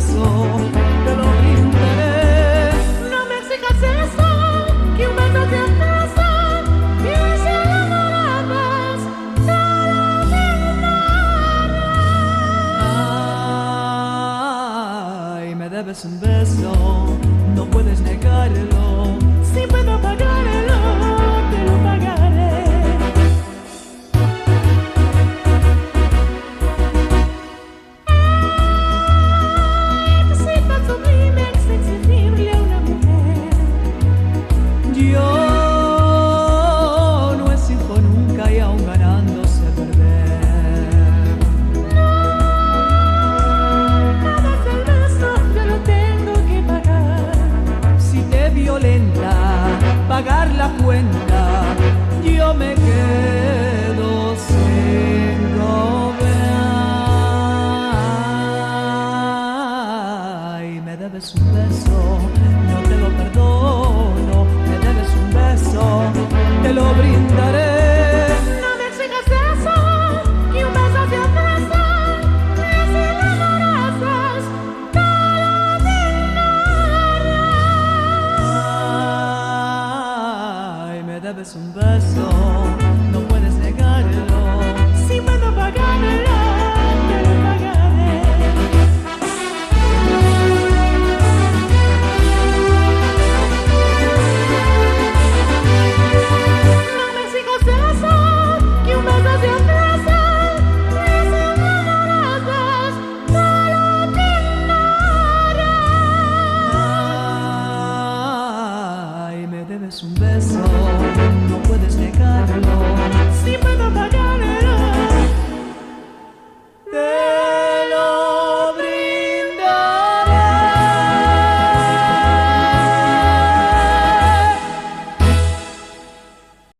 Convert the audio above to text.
beso, te lo brindaré. No me exijas eso, que un beso te atrasa, y si enamoradas, te lo brindaré. Ay, me debes un beso, no puedes negarlo. Si puedo pagarlo, te lo pagaré. Yo no exijo nunca y aún ganando sé perder. Cada beso yo lo tengo que pagar. Si te violenta pagar la cuenta, yo me quedo sin cobrar. Y me debes un beso, no te lo perdono. Me debes un beso, te lo brindaré.